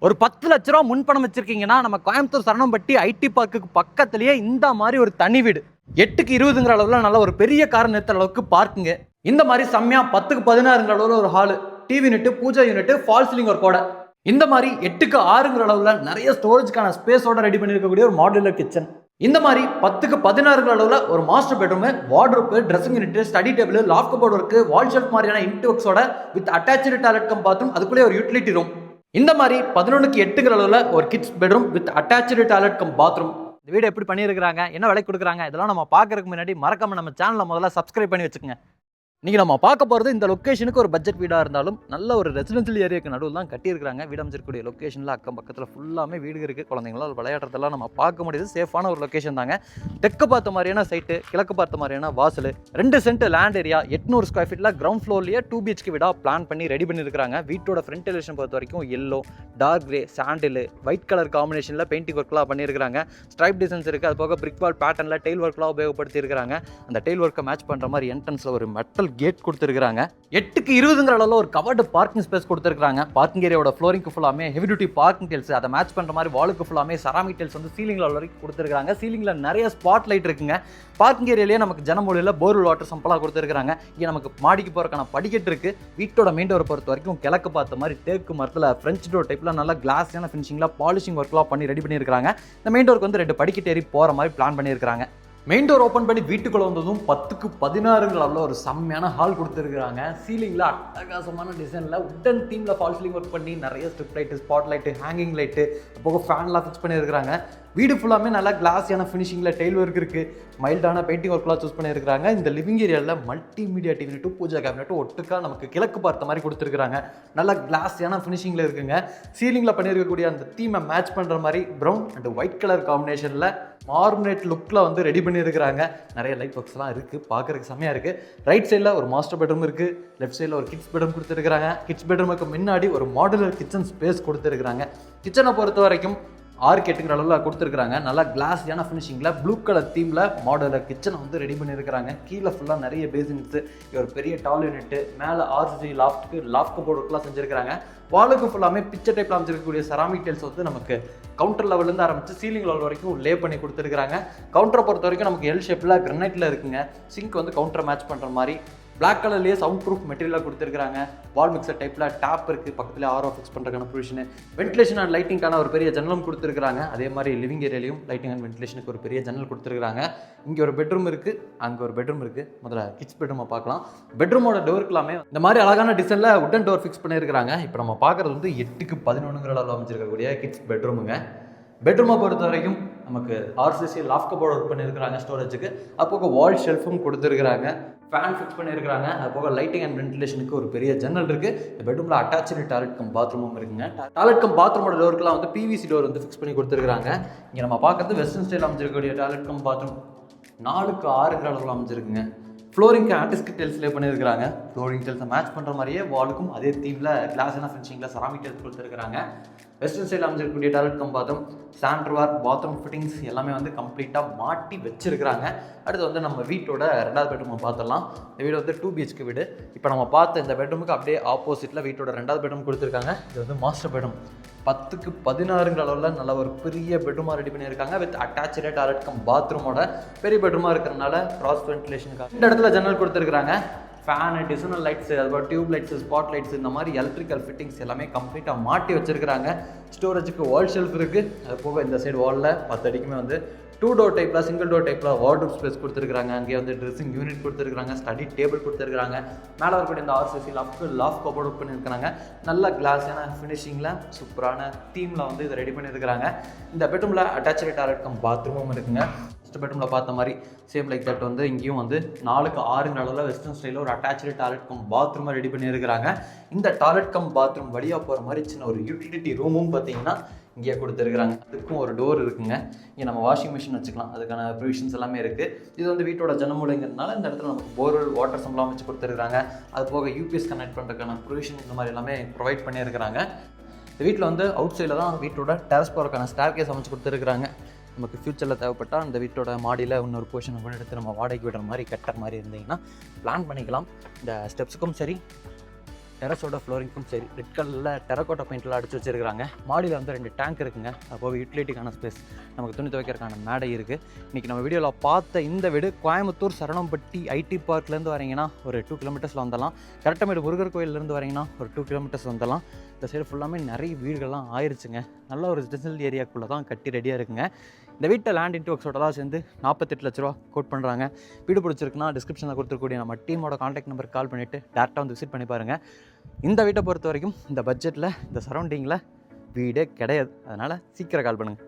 ஒரு 10 லட்ச ரூபா முன்பணம் வச்சிருக்கீங்கன்னா நம்ம கோயம்புத்தூர் சரணம்பட்டி ஐடி பார்க்குக்கு பக்கத்துலயே இந்த மாதிரி ஒரு தனி வீடு 8க்கு 20ங்கிற அளவுல நல்ல ஒரு பெரிய கார் நிறுத்துற அளவுக்கு பார்க்குங்க. இந்த மாதிரி செம்மையா 10க்கு 16ங்கிற அளவுல ஒரு hall, TV unit, pooja unit, false ceiling ஒர்க்கோட இந்த மாதிரி 8க்கு 6ங்கிற அளவுல நிறைய ஸ்டோரேஜ்க்கான ஸ்பேஸோட ரெடி பண்ணிருக்கக்கூடிய ஒரு மாடுலர் கிச்சன். இந்த மாதிரி 10க்கு 16ங்கிற அளவுல ஒரு master bedroom, wardrobe, dressing unit, study table, loft cupboard work, wall shelf மாதிரியான இன்டெக்ஸோட with attached toilet cum bathroom, அதுக்குள்ளே ஒரு யூட்டிலிட்டி ரூம். இந்த மாதிரி 11க்கு 8ங்கிற அளவுல ஒரு kids bedroom with attached toilet cum bathroom. இந்த வீடு எப்படி பண்ணியிருக்காங்க, என்ன விலை கொடுக்குறாங்க, இதெல்லாம் நம்ம பார்க்கறதுக்கு முன்னாடி மறக்காம நம்ம சேனலை முதல்ல சப்ஸ்கிரைப் பண்ணி வச்சுக்கோங்க. இன்றைக்கி நம்ம பார்க்க போகிறது இந்த லொக்கேஷனுக்கு ஒரு பட்ஜெட் வீடாக இருந்தாலும் நல்ல ஒரு ரெசிடென்ஷியல் ஏரியாவுக்கு நடுவில் தான் கட்டியிருக்காங்க. வீடு அமைச்சிருக்கக்கூடிய லொக்கேஷனில் அக்கம் பக்கத்தில் ஃபுல்லாமே வீடு இருக்குது. குழந்தைங்களால் விளையாடுறதெல்லாம் நம்ம பார்க்க முடியுது. சேஃபான ஒரு லொக்கேஷன் தாங்க. தெற்கு பார்த்த மாதிரியான சைட்டு, கிழக்கு பார்த்த மாதிரியான வாசல், 2 சென்ட் லேண்ட் ஏரியா, 800 ஸ்கொயர் ஃபீட்டில் கிரவுண்ட் ஃப்ளோர்லேயே 2 BHK வீடாக பிளான் பண்ணி ரெடி பண்ணியிருக்காங்க. வீட்டோட ஃப்ரண்ட் எலிவேஷன் பொறுத்த வரைக்கும் yellow, dark grey, sandal, white colour காம்பினேஷனில் பெயிண்டிங் ஒர்க்லாம் பண்ணியிருக்காங்க. ஸ்ட்ரைப் டிசைன்ஸ் இருக்குது. அது போக பிரிக் வால் பேட்டர்னில் டெயில் ஒர்க்லாம் உபயோகப்படுத்தியிருக்காங்க. அந்த டெயில் ஒர்க்கை மேட்ச் பண்ணுற மாதிரி என்ட்ரன்ஸில் ஒரு மெட்டல் கேட் கொடுத்துருக்காங்க. 8க்கு 20ங்கிற அளவுல ஒரு கவர்டு பார்க்கிங் ஸ்பேஸ் கொடுத்துருக்காங்க. பார்க்கிங் ஏரியாவோட ஃப்ளோரிங்க்கு ஃபுல்லாமே ஹெவி டியூட்டி பார்க்கிங் டைல்ஸ், அதை மேட்ச் பண்ற மாதிரி வாலுக்கு ஃபுல்லாமே செராமிக் டைல்ஸ் வந்து சீலிங்ல வரைக்கும் கொடுத்துருக்காங்க. சீலிங்ல நிறைய ஸ்பாட் லைட் இருக்குங்க. பார்க்கிங் ஏரியாலேயே நமக்கு ஜனமொழியில் போர்வெல் வாட்டர் சம்பளம் கொடுத்துருக்காங்க. இங்கே நமக்கு மாடிக்கு போறதுக்கான படிக்கட்டு இருக்கு. வீட்டோட மெயின் டோரை பொறுத்த வரைக்கும் கிழக்கு பார்த்த மாதிரி தேக்கு மரத்தில் ஃப்ரெஞ்ச் டோர் டைப்ல நல்லா கிளாஸான ஃபினிஷிங்ல பாலிஷிங் ஒர்க்லாம் பண்ணி ரெடி பண்ணியிருக்காங்க. இந்த மெயின் டோருக்கு வந்து 2 படிக்கட்டு ஏறி போற மாதிரி பிளான் பண்ணியிருக்காங்க. மெயின் டோர் ஓப்பன் பண்ணி வீட்டுக்குள்ள வந்ததும் 10க்கு 16ங்கிற அளவுல ஒரு செம்மையான ஹால் கொடுத்துருக்காங்க. சீலிங்ல அட்டகாசமான டிசைன்ல உட்டன் தீம்ல ஃபால் சீலிங் ஒர்க் பண்ணி நிறைய strip light, spot light, hanging light, போக ஃபேன்லாம் ஃபிக்ஸ் பண்ணியிருக்காங்க. வீடு ஃபுல்லாமே நல்லா கிளாஸியான ஃபினிஷிங்கில் டெயில் ஒர்க் இருக்குது. மைல்டான பெயிண்டிங் ஒர்க்லாம் சூஸ் பண்ணியிருக்காங்க. இந்த லிவிங் ஏரியாவில் multimedia TV unit, pooja cabinet ஒட்டுக்கா நமக்கு கிழக்கு பார்த்த மாதிரி கொடுத்துருக்காங்க. நல்லா கிளாஸியான ஃபினிஷிங்கில் இருக்குங்க. சீலிங்கில் பண்ணியிருக்கக்கூடிய அந்த தீமை மேட்ச் பண்ணுற மாதிரி ப்ரௌன் அண்ட் ஒயிட் கலர் காம்பினேஷனில் மார்மினேட் லுக்கில் வந்து ரெடி பண்ணியிருக்கிறாங்க. நிறைய லைட் ஒர்க்ஸ்லாம் இருக்குது, பார்க்குறதுக்கு செம்மையாக இருக்குது. ரைட் சைடில் ஒரு மாஸ்டர் பெட்ரூம் இருக்குது. லெஃப்ட் சைடில் ஒரு கிட்ஸ் பெட்ரூம் கொடுத்துருக்காங்க. கிட்ஸ் பெட்ரூமுக்கு முன்னாடி ஒரு மாடுலர் கிச்சன் ஸ்பேஸ் கொடுத்துருக்காங்க. கிச்சனை பொறுத்த வரைக்கும் 6-8ங்கிற அளவில் கொடுத்துருக்காங்க. நல்லா கிளாஸியான ஃபினிஷிங்கில் ப்ளூ கலர் தீமில் மாடலர் கிச்சனை வந்து ரெடி பண்ணியிருக்கிறாங்க. கீழே ஃபுல்லாக நிறைய பேசின்ஸு, ஒரு பெரிய டால் யூனிட்டு, மேலே RCC லாஃப்ட்டுக்கு லாஃப்ட் கபோர்ட் ஒர்க்லாம் செஞ்சுருக்காங்க. வாலுக்கு ஃபுல்லாமே பிக்சர் டைப்பில் அமைச்சிருக்கக்கூடிய செராமிக் டைல்ஸ் வந்து நமக்கு கவுண்டர் லெவல்லேருந்து ஆரம்பித்து சீலிங் லெவல் வரைக்கும் லே பண்ணி கொடுத்துருக்காங்க. கவுண்டரை பொறுத்த வரைக்கும் நமக்கு எல் ஷேப்பில் கிரனைட்டில் இருக்குங்க. சிங்க் வந்து கவுண்டரை மேட்ச் பண்ணுற மாதிரி பிளாக் கலர்லேயே சவுண்ட் ப்ரூஃப் மெட்டீரியலாக கொடுத்துருக்காங்க. வால் மிக்சர் டைப்பில் டேப் இருக்குது. பக்கத்தில் RO ஃபிக்ஸ் பண்ணுறதுக்கான ப்ரொவிஷனு, வென்டிலேஷன் அண்ட் லைட்டிங்கான ஒரு பெரிய ஜன்னலும் கொடுத்துருக்காங்க. அதே மாதிரி லிவிங் ஏரியாலையும் லைட்டிங் அண்ட் வென்டிலேஷனுக்கு ஒரு பெரிய ஜன்னல் கொடுத்துருக்காங்க. இங்கே ஒரு பெட்ரூம் இருக்குது, அங்கே ஒரு பெட்ரூம் இருக்குது. முதல்ல கிட்ஸ் பெட்ரூமை பார்க்கலாம். பெட்ரூமோட டோருக்குலாமே இந்த மாதிரி அழகான டிசைனில் உட்டன் டோர் ஃபிக்ஸ் பண்ணியிருக்காங்க. இப்போ நம்ம பார்க்குறது வந்து 8க்கு 11ங்கிற அளவில் அமைச்சிருக்கக்கூடிய கிட்ஸ் பெட்ரூமுங்க. பெட்ரூமை பொறுத்த வரைக்கும் நமக்கு RCC லாஃப்ட் கபோர்ட் ஒர்க் பண்ணியிருக்காங்க ஸ்டோரேஜுக்கு. அப்போது வால் ஷெல்ஃபும் கொடுத்துருக்காங்க. ஃபேன் ஃபிக்ஸ் பண்ணியிருக்காங்க. அது போக லைட்டிங் அண்ட் வென்டிலேஷனுக்கு ஒரு பெரிய ஜன்னல் இருக்குது. இந்த பெட்ரூமில் அட்டாச்சு டாய்லெட் கம் பாத்ரூமும் இருக்குங்க. டாய்லெட் கம் பாத்ரூமோட டோருக்குலாம் வந்து PVC டோர் வந்து ஃபிக்ஸ் பண்ணி கொடுத்துருக்காங்க. இங்கே நம்ம பார்க்குறது வெஸ்டர்ன் ஸ்டைல் அமைச்சிருக்கக்கூடிய டாய்லெட் கம் பாத்ரூம் 4க்கு 6ங்கிற அளவில் அமைச்சிருக்குங்க. ஃப்ளோரிங்க்கு ஆர்டிஸ்டிக் டைல்ஸ் லே பண்ணியிருக்காங்க. ஃப்ளோரிங் டைல்ஸை மேட்ச் பண்ணுற மாதிரியே வாலுக்கும் அதே தீமில் கிளாஸான ஃபினிஷிங்கில் செராமிக் டைல்ஸ் கொடுத்துருக்காங்க. வெஸ்டர்ன் ஸ்டைல் அமைச்சிருக்கக்கூடிய டாய்லெட் கம் பாத்ரூம், சாண்ட்வார், பாத்ரூம் ஃபிட்டிங்ஸ் எல்லாமே வந்து கம்ப்ளீட்டாக மாட்டி வச்சிருக்கிறாங்க. அடுத்து வந்து நம்ம வீட்டோட 2வது பெட்ரூமை பார்த்துடலாம். இந்த வீடு வந்து 2 BHK வீடு. இப்போ நம்ம பார்த்த இந்த பெட்ரூமுக்கு அப்படியே ஆப்போசிட்டில் வீட்டோட 2வது பெட்ரூம் கொடுத்துருக்காங்க. இது வந்து மாஸ்டர் பெட்ரூம். 10க்கு 16ங்கிற அளவில் நல்ல ஒரு பெரிய பெட்ரூமாக ரெடி பண்ணியிருக்காங்க. வித் அட்டாச்சு டாய்லெட் கம் பாத்ரூமோட பெரிய பெட்ரூமாக இருக்கிறனால கிராஸ் வென்டிலேஷனுக்காக இந்த இடத்துல ஜன்னல் கொடுத்துருக்காங்க. ஃபேனு, டிசைனல் லைட்ஸு, அதுபோல் டியூப் லைட்ஸு, ஸ்பாட் லைட்ஸு, இந்த மாதிரி எலக்ட்ரிக்கல் ஃபிட்டிங்ஸ் எல்லாமே கம்ப்ளீட்டாக மாட்டி வச்சுருக்காங்க. ஸ்டோரேஜுக்கு வால் ஷெல்ஃப் இருக்குது. அது போக இந்த சைடு வாலில் 10 அடிக்குமே வந்து 2 டோர் டைப்பில், சிங்கிள் டோர் டைப்பில் வார்ட்ரோப் ஸ்பேஸ் கொடுத்துருக்காங்க. அங்கேயே வந்து ட்ரெஸ்ஸிங் யூனிட் கொடுத்துருக்காங்க. ஸ்டடி டேபிள் கொடுத்துருக்காங்க. மேலே வரக்கூடிய இந்த RCC லாஃப்ட் கபோர்ட் ஒர்க் பண்ணியிருக்காங்க. நல்ல கிளாஸான ஃபினிஷிங்கில் சூப்பரான தீமில் வந்து இதை ரெடி பண்ணியிருக்கிறாங்க. இந்த பெட்ரூமில் அட்டாச்சு டாய்லெட் கம் பாத்ரூமும் இருக்குங்க. ஃபஸ்ட் பெட்ரூமில் பார்த்த மாதிரி சேம் லைக் தட் வந்து இங்கேயும் வந்து 4க்கு 6ங்கிற அளவில் வெஸ்டர்ன் ஸ்டைலில் ஒரு அட்டாச்சு டாய்லெட் கம் பாத்ரூமை ரெடி பண்ணியிருக்கிறாங்க. இந்த டாய்லெட் கம் பாத்ரூம் வழியாக போகிற மாதிரி சின்ன ஒரு யூட்டிலிட்டி ரூமும் பார்த்தீங்கன்னா இங்கே கொடுத்துருக்குறாங்க. அதுக்கும் ஒரு டோர் இருக்குங்க. இங்கே நம்ம வாஷிங் மிஷின் வச்சுக்கலாம். அதுக்கான ப்ரொவிஷன்ஸ் எல்லாமே இருக்குது. இது வந்து வீட்டோட ஜனமூலைங்கிறதுனால இந்த இடத்துல நமக்கு போர்வெல் வாட்டர் சம்பளம் வச்சு கொடுத்துருக்காங்க. அது போக UPS கனெக்ட் பண்ணுறதுக்கான ப்ரொவிஷன் இந்த மாதிரி எல்லாமே ப்ரொவைட் பண்ணியிருக்கிறாங்க. இந்த வீட்டில் வந்து அவுட் சைடில் தான் வீட்டோட டெரஸ் போகிறதுக்கான ஸ்டேர் கேஸ் அமைச்சு கொடுத்துருக்குறாங்க. நமக்கு ஃப்யூச்சரில் தேவைப்பட்டால் அந்த வீட்டோட மாடியில் இன்னொரு போர்ஷன் கூட எடுத்து நம்ம வாடகைக்கு விடுற மாதிரி கட்டுற மாதிரி இருந்தீங்கன்னா பிளான் பண்ணிக்கலாம். இந்த ஸ்டெப்ஸுக்கும் சரி, டெரஸோட ஃப்ளோரிங்க்கும் சரி ரெட் கலரில் டெரக்கோட்டா பெயிண்ட்லாம் அடிச்சு வச்சிருக்காங்க. மாடியில் வந்து 2 டேங்க் இருக்குங்க. அப்போ யூட்டிலிட்டிக்கான ஸ்பேஸ், நமக்கு துணி துவைக்கிறதுக்கான மேடை இருக்குது. இன்றைக்கி நம்ம வீடியோவில் பார்த்த இந்த வீடு கோயம்புத்தூர் சரவணம்பட்டி ஐடி பார்க்லேருந்து வரீங்கன்னா ஒரு 2 கிலோமீட்டர்ஸில் வந்துடலாம். கரெக்டாமேடு முருகர் கோயிலேருந்து வரீங்கன்னா ஒரு 2 கிலோமீட்டர்ஸ் வந்துடலாம். இந்த சைடு ஃபுல்லாமே நிறைய வீடுகள்லாம் ஆயிடுச்சுங்க. நல்ல ஒரு ரெசிடென்ஷியல் ஏரியாக்குள்ளே தான் கட்டி ரெடியாக இருக்குங்க. இந்த வீட்டை லேண்ட் இன்ட்டு ஒர்க்ஸோடலாம் சேர்ந்து 48 லட்ச ரூபா கோட் பண்ணுறாங்க. வீடு பிடிச்சிருக்குன்னா டிஸ்கிரிப்ஷனில் கொடுத்துருக்கூடிய நம்ம டீமோட காண்டாக்ட் நம்பருக்கு கால் பண்ணிவிட்டு டேரெக்டாக வந்து விசிட் பண்ணி பாருங்கள். இந்த வீட்டை பொறுத்த வரைக்கும் இந்த பட்ஜெட்டில் இந்த சரௌண்டிங்கில் வீடே கிடையாது. அதனால் சீக்கிரம் கால் பண்ணுங்கள்.